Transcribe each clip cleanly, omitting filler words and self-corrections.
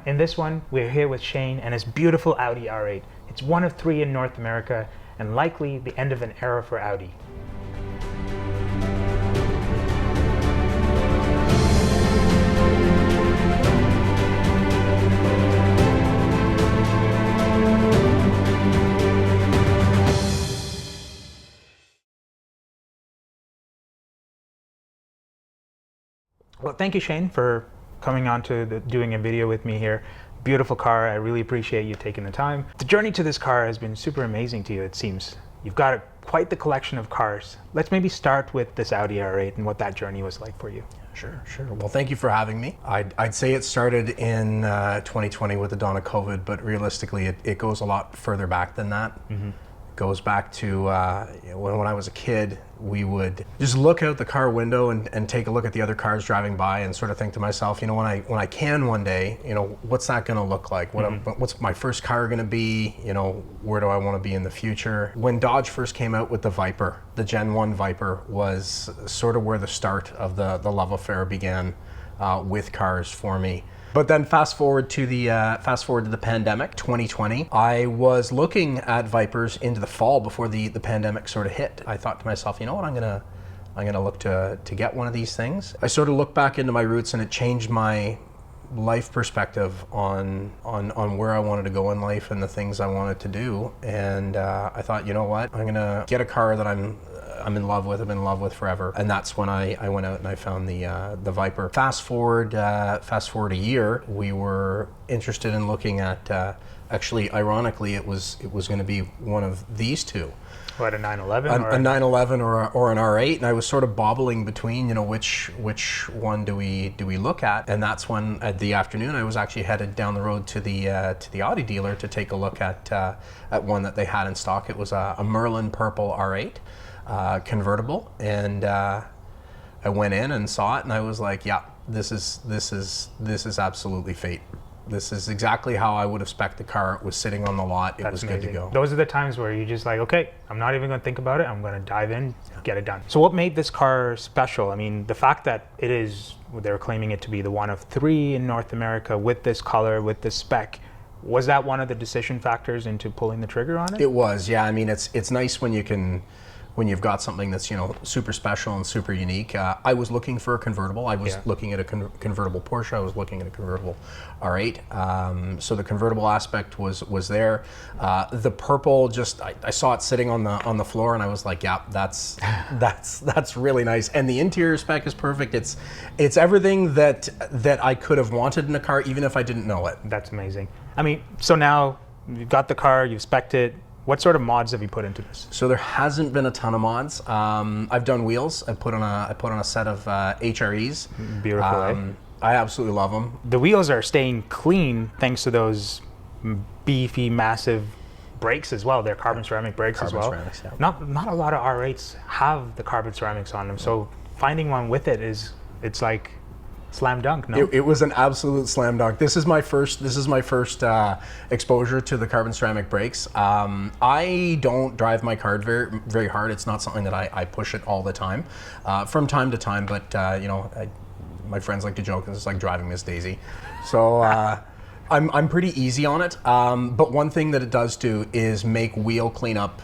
In this one, we're here with Shane and his beautiful Audi R8. It's one of 3 in North America and likely the end of an era for Audi. Well, thank you, Shane, for coming on to doing a video with me here. Beautiful car. I really appreciate you taking the time. The journey to this car has been super amazing to you, it seems. You've got quite the collection of cars. Let's maybe start with this Audi R8 and what that journey was like for you. Sure. Well, thank you for having me. I'd say it started in 2020 with the dawn of COVID, but realistically, it goes a lot further back than that. Mm-hmm. Goes back to when I was a kid, we would just look out the car window and take a look at the other cars driving by and sort of think to myself, when I can one day, what's that going to look like? What's my first car going to be? Where do I want to be in the future? When Dodge first came out with the Viper, the Gen 1 Viper was sort of where the start of the love affair began with cars for me. But then fast forward to the pandemic, 2020. I was looking at Vipers into the fall before the pandemic sort of hit. I thought to myself, you know what, I'm gonna look to get one of these things. I sort of looked back into my roots, and it changed my life perspective on where I wanted to go in life and the things I wanted to do. And I thought, you know what, I'm gonna get a car that I'm in love with. I've been in love with forever, and that's when I went out and I found the Viper. Fast forward a year, we were interested in looking at. Actually, ironically, it was going to be one of these two. What, a 911? A 911 or an R8, and I was sort of bobbling between, which one do we look at? And that's when, at the afternoon, I was actually headed down the road to the Audi dealer to take a look at one that they had in stock. It was a Merlin purple R8. Convertible, and I went in and saw it, and I was like, yeah, this is absolutely fate. This is exactly how I would have spec'd the car. It was sitting on the lot. It was good to go. Those are the times where you're just like, okay, I'm not even going to think about it. I'm going to dive in, get it done. So what made this car special? I mean, the fact that they're claiming it to be the one of 3 in North America with this color, with this spec. Was that one of the decision factors into pulling the trigger on it? It was, yeah. I mean, it's nice when you've got something that's super special and super unique. I was looking for a convertible. I was looking at a convertible Porsche. I was looking at a convertible R8. So the convertible aspect was there. The purple, I saw it sitting on the floor, and I was like, yeah, that's really nice. And the interior spec is perfect. It's everything that I could have wanted in a car, even if I didn't know it. That's amazing. I mean, so now you've got the car, you've spec'd it. What sort of mods have you put into this? So there hasn't been a ton of mods. I've done wheels. I put on a set of HREs. Beautiful. Eh? I absolutely love them. The wheels are staying clean thanks to those beefy, massive brakes as well. They're carbon ceramic brakes as well. Ceramics, yeah. Not a lot of R8s have the carbon ceramics on them. So finding one with it's like slam dunk. No, it was an absolute slam dunk. This is my first exposure to the carbon ceramic brakes. I don't drive my car very, very hard. It's not something that I push it all the time. From time to time, but my friends like to joke it's like driving Miss Daisy. So I'm pretty easy on it. But one thing that it does do is make wheel cleanup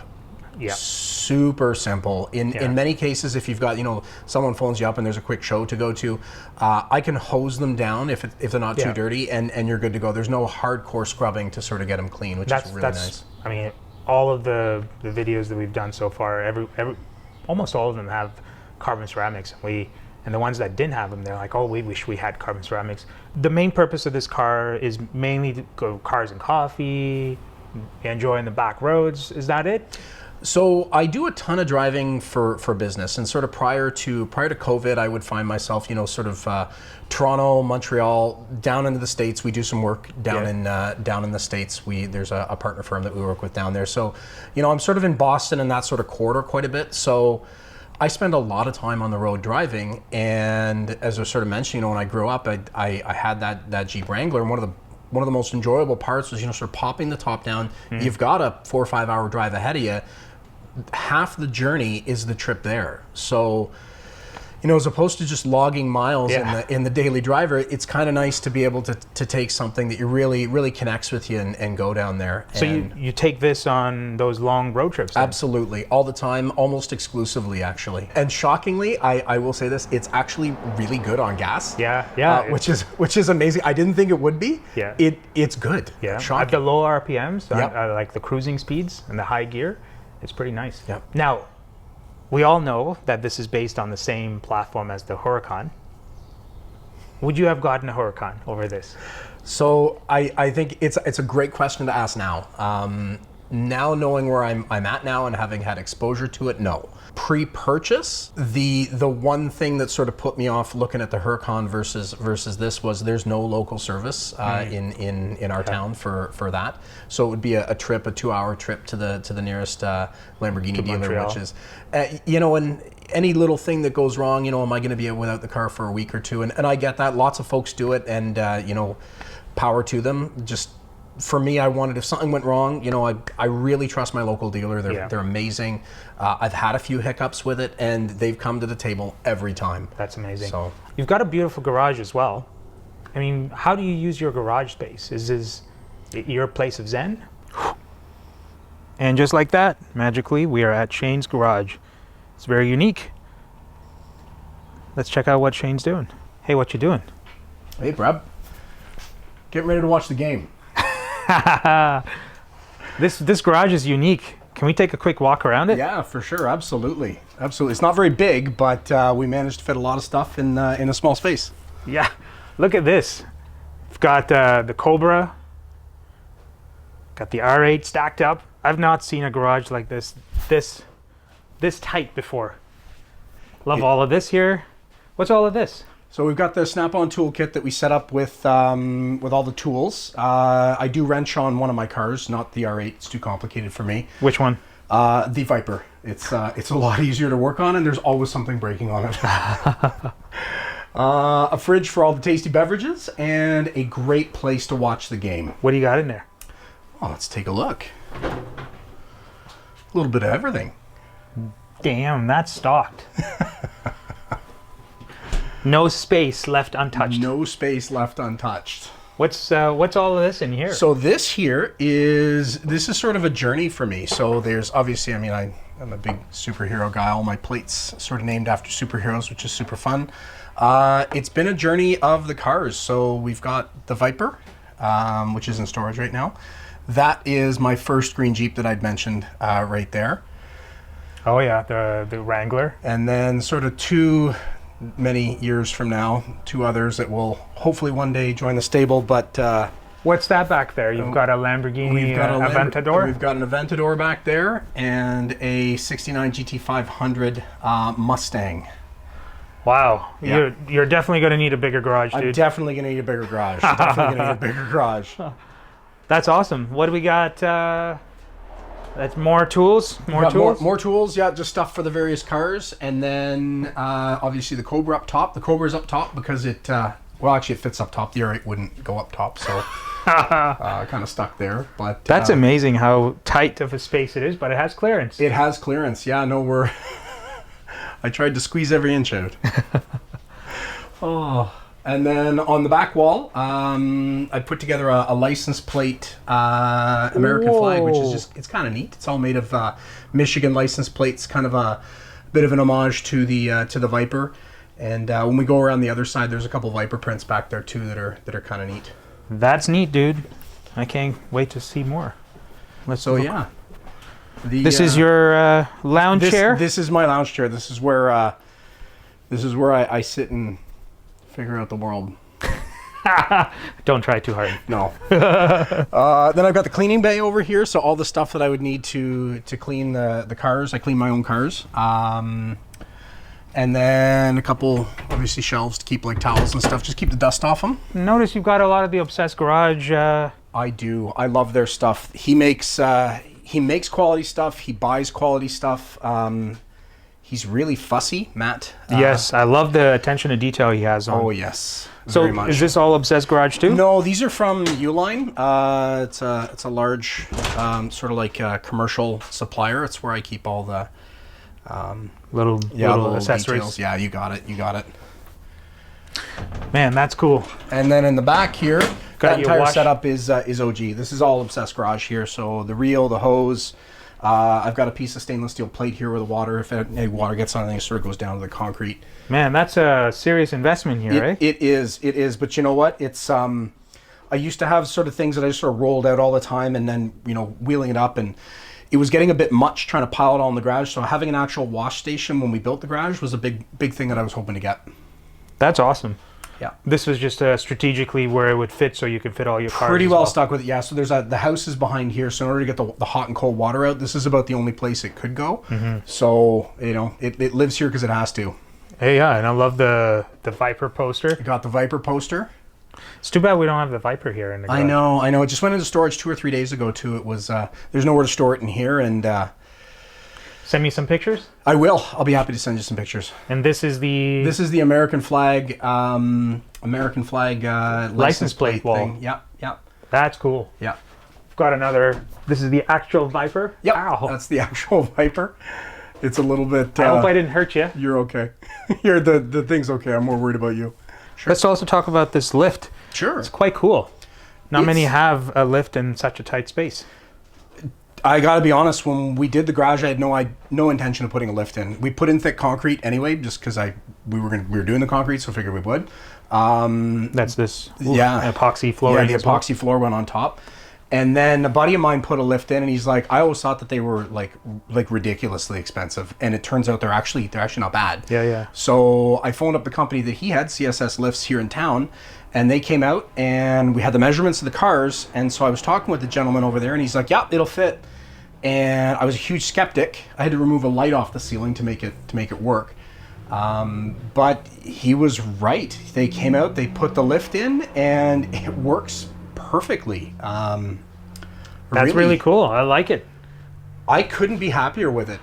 super simple. In many cases, if you've got someone phones you up and there's a quick show to go to, I can hose them down if they're not too dirty, and you're good to go. There's no hardcore scrubbing to sort of get them clean, which is really nice. I mean, all of the videos that we've done so far, almost all of them have carbon ceramics. And the ones that didn't have them, they're like, oh, we wish we had carbon ceramics. The main purpose of this car is mainly to go cars and coffee, enjoying the back roads. Is that it? So I do a ton of driving for business, and sort of prior to COVID, I would find myself, sort of Toronto, Montreal, down into the States. We do some work down in the States. There's a partner firm that we work with down there. So, I'm sort of in Boston and that sort of corridor quite a bit. So I spend a lot of time on the road driving, and as I was sort of mentioning, when I grew up, I had that Jeep Wrangler, and one of the most enjoyable parts was sort of popping the top down. You've got a 4 or 5 hour drive ahead of you. Half the journey is the trip there. So you know, as opposed to just logging miles Yeah. in the daily driver, it's kind of nice to be able to take something that you really connects with you and go down there. So you take this on those long road trips then? Absolutely, all the time, almost exclusively actually. And shockingly, I will say this, it's actually really good on gas. Yeah. Which is amazing. I didn't think it would be. Yeah. It's good. Yeah. Shocking. At the low RPMs, Yep. I like the cruising speeds and the high gear. It's pretty nice. Yep. Now, we all know that this is based on the same platform as the Huracan. Would you have gotten a Huracan over this? So I think it's a great question to ask now. Now knowing where I'm at now and having had exposure to it, no. Pre-purchase, the one thing that sort of put me off looking at the Huracan versus this was there's no local service in our town for that. So it would be a 2-hour trip to the nearest Lamborghini dealer, Montreal. which is, you know, and any little thing that goes wrong, you know, am I going to be without the car for a week or two? And I get that. Lots of folks do it, and you know, power to them. Just for me, I wanted, if something went wrong, you know, I really trust my local dealer. They're amazing. I've had a few hiccups with it, and they've come to the table every time. That's amazing. So You've got a beautiful garage as well. I mean, how do you use your garage space? Is this your place of zen? And just like that, magically, we are at Shane's garage. It's very unique. Let's check out what Shane's doing. Hey, what you doing? hey, Breb, getting ready to watch the game. This garage is unique. Can we take a quick walk around it? Yeah, for sure. Absolutely. It's not very big, but we managed to fit a lot of stuff in a small space. Yeah. Look at this. We've got the Cobra. Got the R8 stacked up. I've not seen a garage like this tight before. Love all of this here. What's all of this? So we've got the Snap-on toolkit that we set up with all the tools. I do wrench on one of my cars, not the R8. It's too complicated for me. Which one? The Viper. It's a lot easier to work on, and there's always something breaking on it. A fridge for all the tasty beverages, and a great place to watch the game. What do you got in there? Oh, let's take a look. A little bit of everything. Damn, that's stocked. No space left untouched. No space left untouched. What's all of this in here? So this is sort of a journey for me. So there's obviously, I mean, I'm a big superhero guy. All my plates sort of named after superheroes, which is super fun. It's been a journey of the cars. So we've got the Viper, which is in storage right now. That is my first green Jeep that I'd mentioned right there. Oh yeah, the Wrangler. And then sort of many years from now, 2 others that will hopefully one day join the stable. But What's that back there? You've got a Lamborghini Aventador? We've got an Aventador back there and a 69 GT500 Mustang. Wow. Yeah. You're definitely going to need a bigger garage, dude. I'm definitely going to need a bigger garage. Definitely going to need a bigger garage. That's awesome. What do we got? That's more tools? More tools? More tools, yeah, just stuff for the various cars. And then obviously the Cobra up top. The Cobra's up top because it, well, actually it fits up top. The R8 wouldn't go up top, so kind of stuck there. But that's amazing how tight of a space it is, but it has clearance. It has clearance, yeah. No, I tried to squeeze every inch out. Oh. And then on the back wall, I put together a license plate American flag, which is just, it's kind of neat. It's all made of Michigan license plates, kind of a bit of an homage to the Viper. And when we go around the other side, there's a couple Viper prints back there too that are kind of neat. That's neat, dude. I can't wait to see more. Yeah. This is your lounge chair? This is my lounge chair. This is where I sit and figure out the world. Don't try too hard. No. Then I've got the cleaning bay over here, so all the stuff that I would need to clean the cars. I clean my own cars. And then a couple, obviously, shelves to keep like towels and stuff, just keep the dust off them. Notice you've got a lot of the Obsessed Garage. I do. I love their stuff. He makes quality stuff. He buys quality stuff. He's really fussy, Matt. Yes, I love the attention to detail he has on. Oh, yes. So very much. Is this all Obsessed Garage too? No, these are from Uline. It's a large sort of like commercial supplier. It's where I keep all the Little accessories. Details. Yeah, you got it. You got it. Man, that's cool. And then in the back here, Got that your entire wash- setup is OG. This is all Obsessed Garage here. So the reel, the hose. I've got a piece of stainless steel plate here where the water, if any water gets on anything, it sort of goes down to the concrete. Man, that's a serious investment here, right? It is. But you know what? It's I used to have sort of things that I just sort of rolled out all the time, and then wheeling it up, and it was getting a bit much trying to pile it all in the garage. So having an actual wash station when we built the garage was a big thing that I was hoping to get. That's awesome. Yeah. This was just strategically where it would fit, so you could fit all your cars. Pretty well stuck with it, yeah. So there's the house is behind here, so in order to get the hot and cold water out, this is about the only place it could go. So it lives here because it has to. Hey, yeah, and I love the Viper poster. I got the Viper poster. It's too bad we don't have the Viper here in the garage. I know. It just went into storage 2 or 3 days ago too. It was there's nowhere to store it in here, and Send me some pictures. I will. I'll be happy to send you some pictures. And this is the American flag license plate wall. thing. Yep. That's cool. Yeah. I've got another. This is the actual Viper. Yep. Ow. That's the actual Viper. It's a little bit. I hope I didn't hurt you. You're okay. The thing's okay. I'm more worried about you. Sure. Let's also talk about this lift. Sure. It's quite cool. Not many have a lift in such a tight space. I got to be honest. When we did the garage, I had no intention of putting a lift in. We put in thick concrete anyway, just because we were doing the concrete, so I figured we would. That's this. Yeah. Epoxy flooring. Yeah, the epoxy floor went on top. And then a buddy of mine put a lift in, and he's like, I always thought that they were like ridiculously expensive, and it turns out they're actually not bad. Yeah. So I phoned up the company that he had, CSS Lifts, here in town, and they came out, and we had the measurements of the cars. And so I was talking with the gentleman over there, and he's like, "Yeah, it'll fit." And I was a huge skeptic. I had to remove a light off the ceiling to make it work. But he was right. They came out, they put the lift in, and it works perfectly. That's really cool. I like it. I couldn't be happier with it.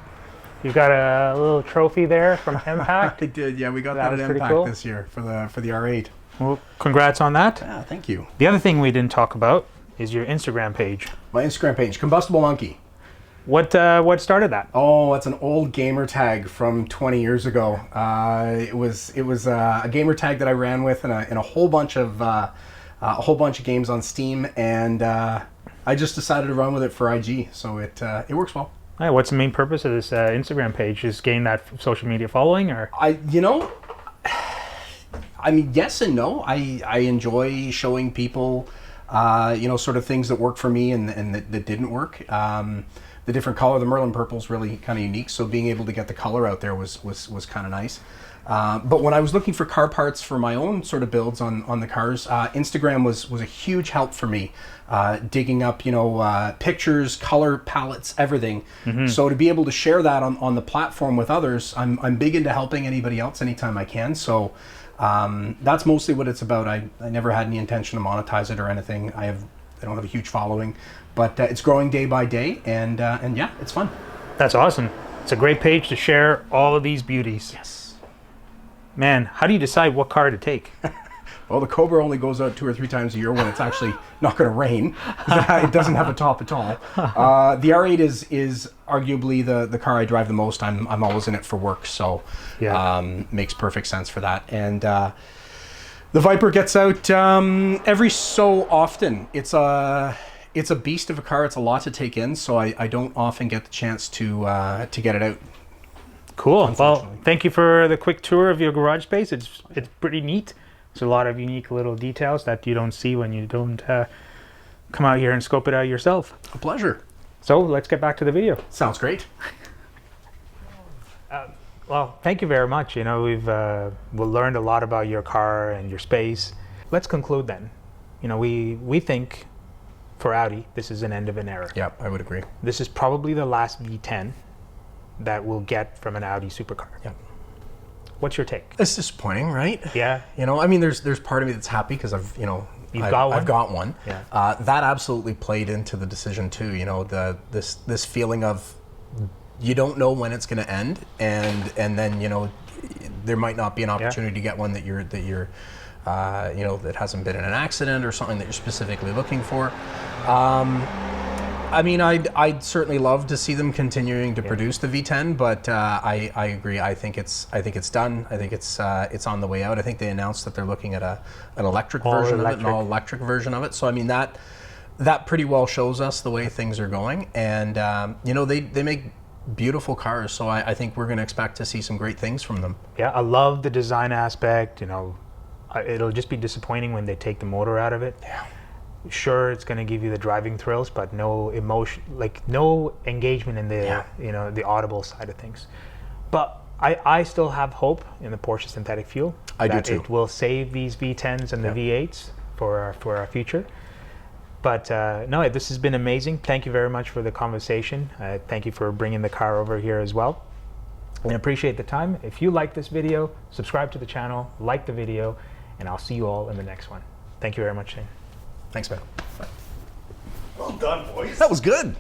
You got a little trophy there from Impact. I did, yeah. We got That that was at pretty Impact cool. this year for the R8. Well, congrats on that. Yeah, thank you. The other thing we didn't talk about is your Instagram page. My Instagram page, Combustible Monkey. What started that? Oh, it's an old gamer tag from 20 years ago. It was a gamer tag that I ran with in a whole bunch of games on Steam, and I just decided to run with it for IG. So it works well. Hey, what's the main purpose of this Instagram page? Just gain that social media following, or I mean, yes and no. I enjoy showing people, sort of things that work for me and that didn't work. The different color, the Merlin purple is really kind of unique. So being able to get the color out there was kind of nice. But when I was looking for car parts for my own sort of builds on the cars, Instagram was a huge help for me, digging up pictures, color palettes, everything. So to be able to share that on the platform with others, I'm big into helping anybody else anytime I can. So that's mostly what it's about. I never had any intention to monetize it or anything. I don't have a huge following, but it's growing day by day, and yeah, it's fun. That's awesome. It's a great page to share all of these beauties. Yes. Man, how do you decide what car to take? Well, the Cobra only goes out 2 or 3 times a year when it's actually not going to rain. It doesn't have a top at all. The R8 is arguably the car I drive the most. I'm always in it for work, so makes perfect sense for that. And the Viper gets out every so often. It's a beast of a car. It's a lot to take in, so I don't often get the chance to get it out. Cool. Well, thank you for the quick tour of your garage space. It's pretty neat. There's a lot of unique little details that you don't see when you don't come out here and scope it out yourself. A pleasure. So let's get back to the video. Sounds great. Well, thank you very much. We've learned a lot about your car and your space. Let's conclude then. We think for Audi, this is an end of an era. Yeah, I would agree. This is probably the last V10 that we'll get from an Audi supercar. Yeah. What's your take? It's disappointing, right? Yeah. I mean, there's part of me that's happy because I've got one. Yeah. That absolutely played into the decision too. This feeling of you don't know when it's going to end, and then there might not be an opportunity to get one that that hasn't been in an accident or something that you're specifically looking for. I mean, I'd certainly love to see them continuing to produce the V10, but I agree. I think it's done. I think it's on the way out. I think they announced that they're looking at an electric version of it, an all-electric version of it. So I mean, that pretty well shows us the way things are going. And you know, they make beautiful cars, so I think we're going to expect to see some great things from them. Yeah, I love the design aspect. You know, it'll just be disappointing when they take the motor out of it. Yeah. Sure, it's going to give you the driving thrills, but no emotion, like no engagement in the you know, the audible side of things. But I still have hope in the Porsche synthetic fuel. I do too. It will save these V10s and the V8s for our future. But no, this has been amazing. Thank you very much for the conversation. Thank you for bringing the car over here as well. I appreciate the time. If you like this video, subscribe to the channel, like the video, and I'll see you all in the next one. Thank you very much, Shane. Thanks, man. Bye. Well done, boys. That was good.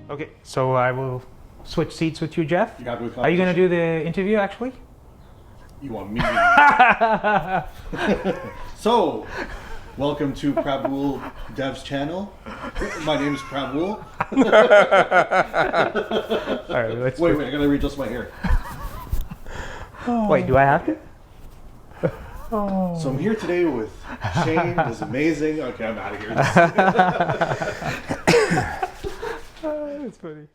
Okay, so I will switch seats with you, Jeff. You happy with Are you going to do the interview, actually? You want me? So, welcome to Prabul Dev's channel. My name is Prabul. All right, let's wait, I gotta readjust my hair. Wait, do I have to? So I'm here today with Shane. Is amazing. Okay, I'm out of here. That's funny.